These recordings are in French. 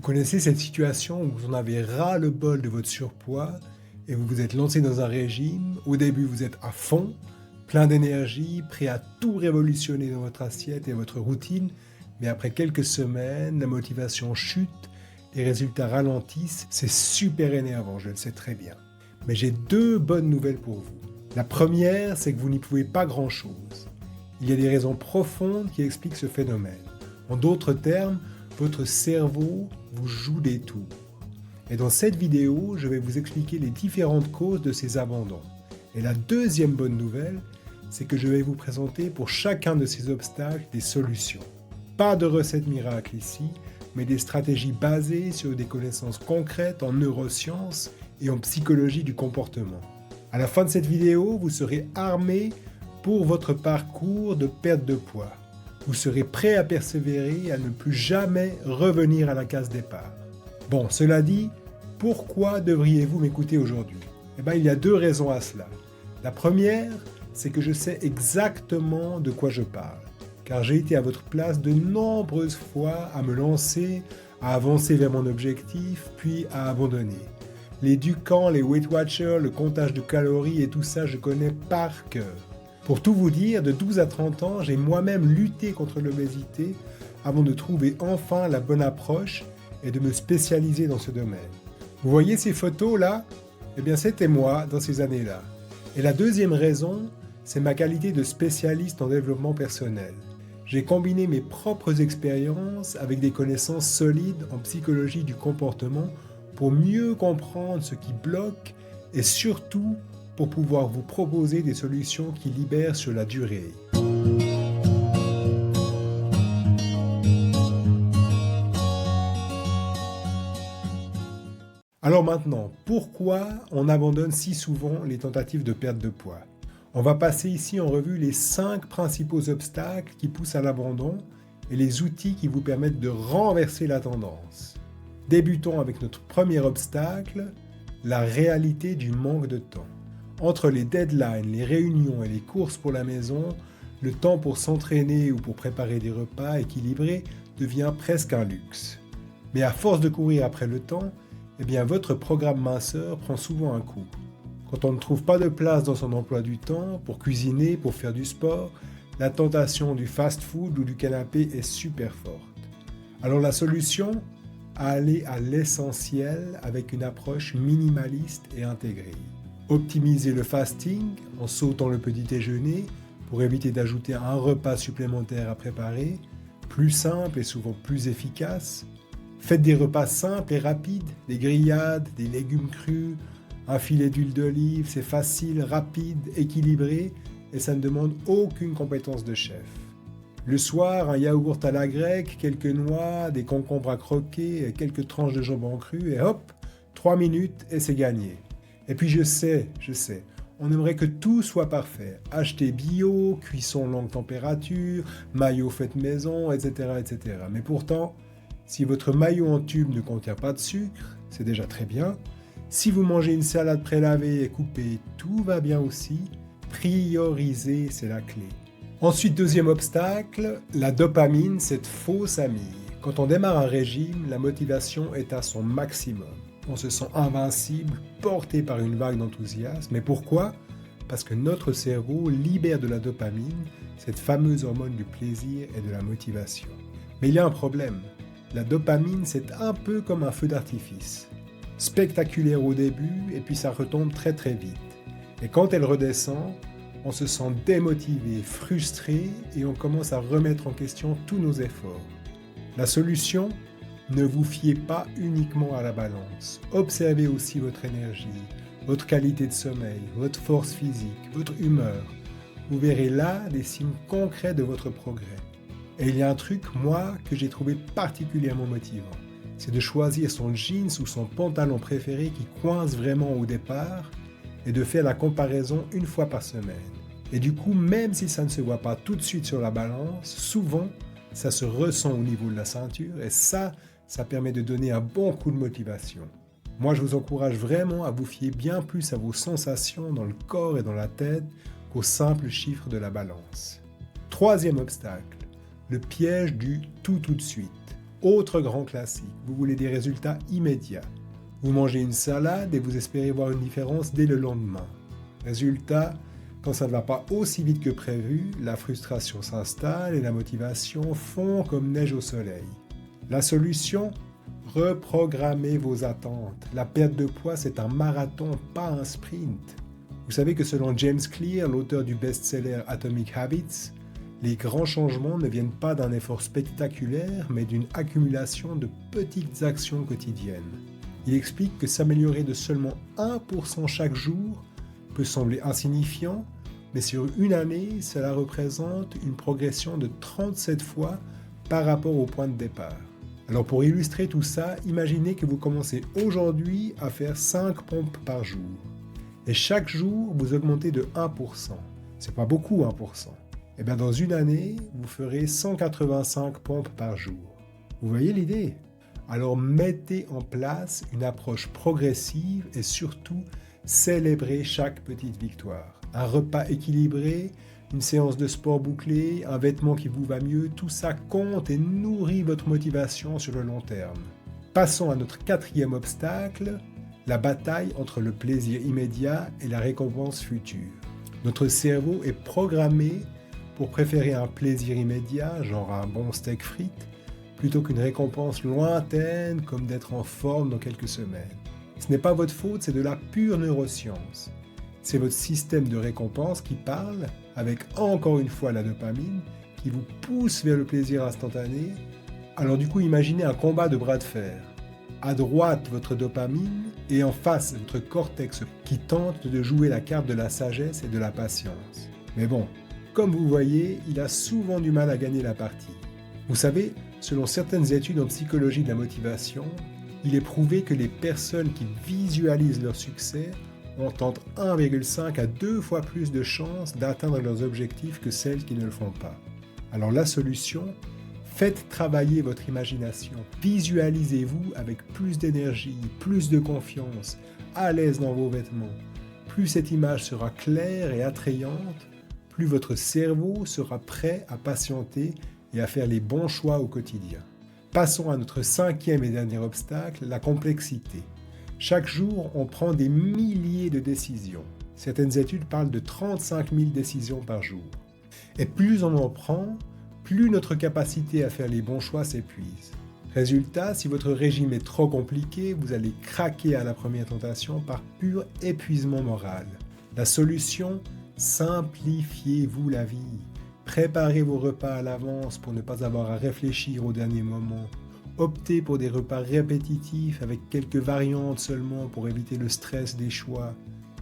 connaissez cette situation où vous en avez ras-le-bol de votre surpoids et vous vous êtes lancé dans un régime. Au début, vous êtes à fond, plein d'énergie, prêt à tout révolutionner dans votre assiette et votre routine. Mais après quelques semaines, la motivation chute, les résultats ralentissent. C'est super énervant, je le sais très bien. Mais j'ai deux bonnes nouvelles pour vous. La première, c'est que vous n'y pouvez pas grand-chose. Il y a des raisons profondes qui expliquent ce phénomène. En d'autres termes, votre cerveau vous joue des tours. Et dans cette vidéo, je vais vous expliquer les différentes causes de ces abandons. Et la deuxième bonne nouvelle, c'est que je vais vous présenter pour chacun de ces obstacles des solutions. Pas de recette miracle ici, mais des stratégies basées sur des connaissances concrètes en neurosciences et en psychologie du comportement. À la fin de cette vidéo, vous serez armé pour votre parcours de perte de poids. Vous serez prêt à persévérer et à ne plus jamais revenir à la case départ. Bon, cela dit, pourquoi devriez-vous m'écouter aujourd'hui ? Il y a deux raisons à cela. La première, c'est que je sais exactement de quoi je parle, car j'ai été à votre place de nombreuses fois à me lancer, à avancer vers mon objectif, puis à abandonner. Les Dukan, les Weight Watchers, le comptage de calories et tout ça, je connais par cœur. Pour tout vous dire, de 12 à 30 ans, j'ai moi-même lutté contre l'obésité avant de trouver enfin la bonne approche et de me spécialiser dans ce domaine. Vous voyez ces photos-là ? C'était moi dans ces années-là. Et la deuxième raison, c'est ma qualité de spécialiste en développement personnel. J'ai combiné mes propres expériences avec des connaissances solides en psychologie du comportement pour mieux comprendre ce qui bloque et surtout pour pouvoir vous proposer des solutions qui libèrent sur la durée. Alors maintenant, pourquoi on abandonne si souvent les tentatives de perte de poids ? On va passer ici en revue les 5 principaux obstacles qui poussent à l'abandon et les outils qui vous permettent de renverser la tendance. Débutons avec notre premier obstacle, la réalité du manque de temps. Entre les deadlines, les réunions et les courses pour la maison, le temps pour s'entraîner ou pour préparer des repas équilibrés devient presque un luxe. Mais à force de courir après le temps, votre programme minceur prend souvent un coup. Quand on ne trouve pas de place dans son emploi du temps pour cuisiner, pour faire du sport, la tentation du fast-food ou du canapé est super forte. Alors la solution ? Aller à l'essentiel avec une approche minimaliste et intégrée. Optimiser le fasting en sautant le petit déjeuner pour éviter d'ajouter un repas supplémentaire à préparer, plus simple et souvent plus efficace. Faites des repas simples et rapides, des grillades, des légumes crus, un filet d'huile d'olive, c'est facile, rapide, équilibré et ça ne demande aucune compétence de chef. Le soir, un yaourt à la grecque, quelques noix, des concombres à croquer, quelques tranches de jambon cru et hop, 3 minutes et c'est gagné. Et puis je sais, on aimerait que tout soit parfait. Acheter bio, cuisson longue température, maillot fait maison, etc., etc. Mais pourtant, si votre maillot en tube ne contient pas de sucre, c'est déjà très bien. Si vous mangez une salade prélavée et coupée, tout va bien aussi. Prioriser, c'est la clé. Ensuite, deuxième obstacle, la dopamine, cette fausse amie. Quand on démarre un régime, la motivation est à son maximum. On se sent invincible, porté par une vague d'enthousiasme. Mais pourquoi ? Parce que notre cerveau libère de la dopamine, cette fameuse hormone du plaisir et de la motivation. Mais il y a un problème. La dopamine, c'est un peu comme un feu d'artifice. Spectaculaire au début, et puis ça retombe très très vite. Et quand elle redescend, on se sent démotivé, frustré, et on commence à remettre en question tous nos efforts. La solution ? Ne vous fiez pas uniquement à la balance. Observez aussi votre énergie, votre qualité de sommeil, votre force physique, votre humeur. Vous verrez là des signes concrets de votre progrès. Et il y a un truc, moi, que j'ai trouvé particulièrement motivant. C'est de choisir son jeans ou son pantalon préféré qui coince vraiment au départ et de faire la comparaison une fois par semaine. Et du coup, même si ça ne se voit pas tout de suite sur la balance, souvent, ça se ressent au niveau de la ceinture et ça permet de donner un bon coup de motivation. Moi, je vous encourage vraiment à vous fier bien plus à vos sensations dans le corps et dans la tête qu'aux simples chiffres de la balance. Troisième obstacle, le piège du tout de suite. Autre grand classique, vous voulez des résultats immédiats. Vous mangez une salade et vous espérez voir une différence dès le lendemain. Résultat, quand ça ne va pas aussi vite que prévu, la frustration s'installe et la motivation fond comme neige au soleil. La solution ? Reprogrammez vos attentes. La perte de poids, c'est un marathon, pas un sprint. Vous savez que selon James Clear, l'auteur du best-seller Atomic Habits, les grands changements ne viennent pas d'un effort spectaculaire, mais d'une accumulation de petites actions quotidiennes. Il explique que s'améliorer de seulement 1% chaque jour peut sembler insignifiant, mais sur une année, cela représente une progression de 37 fois par rapport au point de départ. Alors pour illustrer tout ça, imaginez que vous commencez aujourd'hui à faire 5 pompes par jour. Et chaque jour, vous augmentez de 1%. C'est pas beaucoup 1%. Et bien dans une année, vous ferez 185 pompes par jour. Vous voyez l'idée ? Alors mettez en place une approche progressive et surtout célébrez chaque petite victoire. Un repas équilibré, une séance de sport bouclée, un vêtement qui vous va mieux, tout ça compte et nourrit votre motivation sur le long terme. Passons à notre 4e obstacle, la bataille entre le plaisir immédiat et la récompense future. Notre cerveau est programmé pour préférer un plaisir immédiat, genre un bon steak frites, plutôt qu'une récompense lointaine comme d'être en forme dans quelques semaines. Ce n'est pas votre faute, c'est de la pure neuroscience. C'est votre système de récompense qui parle, avec encore une fois la dopamine, qui vous pousse vers le plaisir instantané. Alors du coup, imaginez un combat de bras de fer. À droite, votre dopamine, et en face, votre cortex qui tente de jouer la carte de la sagesse et de la patience. Mais bon, comme vous voyez, il a souvent du mal à gagner la partie. Vous savez, selon certaines études en psychologie de la motivation, il est prouvé que les personnes qui visualisent leur succès ont entre 1,5 à 2 fois plus de chances d'atteindre leurs objectifs que celles qui ne le font pas. Alors la solution ? Faites travailler votre imagination. Visualisez-vous avec plus d'énergie, plus de confiance, à l'aise dans vos vêtements. Plus cette image sera claire et attrayante, plus votre cerveau sera prêt à patienter et à faire les bons choix au quotidien. Passons à notre 5e et dernier obstacle, la complexité. Chaque jour, on prend des milliers de décisions. Certaines études parlent de 35 000 décisions par jour. Et plus on en prend, plus notre capacité à faire les bons choix s'épuise. Résultat, si votre régime est trop compliqué, vous allez craquer à la première tentation par pur épuisement moral. La solution ? Simplifiez-vous la vie. Préparez vos repas à l'avance pour ne pas avoir à réfléchir au dernier moment. Optez pour des repas répétitifs avec quelques variantes seulement pour éviter le stress des choix.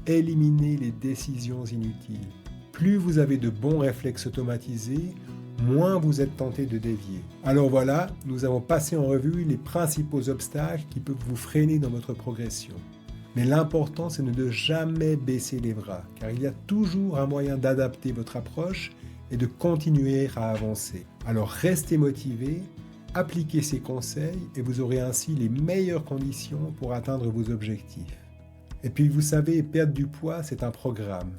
Éliminez les décisions inutiles. Plus vous avez de bons réflexes automatisés, moins vous êtes tenté de dévier. Alors voilà, nous avons passé en revue les principaux obstacles qui peuvent vous freiner dans votre progression. Mais l'important, c'est de ne jamais baisser les bras, car il y a toujours un moyen d'adapter votre approche et de continuer à avancer. Alors restez motivés, appliquez ces conseils et vous aurez ainsi les meilleures conditions pour atteindre vos objectifs. Et puis vous savez, perdre du poids, c'est un programme.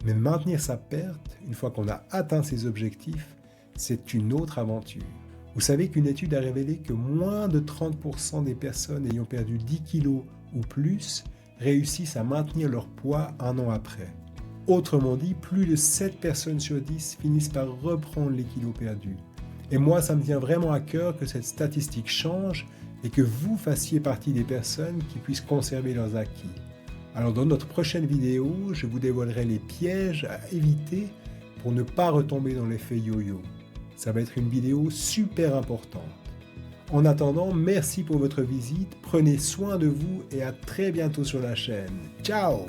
Mais maintenir sa perte, une fois qu'on a atteint ses objectifs, c'est une autre aventure. Vous savez qu'une étude a révélé que moins de 30% des personnes ayant perdu 10 kilos ou plus réussissent à maintenir leur poids un an après. Autrement dit, plus de 7 personnes sur 10 finissent par reprendre les kilos perdus. Et moi, ça me tient vraiment à cœur que cette statistique change et que vous fassiez partie des personnes qui puissent conserver leurs acquis. Alors dans notre prochaine vidéo, je vous dévoilerai les pièges à éviter pour ne pas retomber dans l'effet yo-yo. Ça va être une vidéo super importante. En attendant, merci pour votre visite, prenez soin de vous et à très bientôt sur la chaîne. Ciao!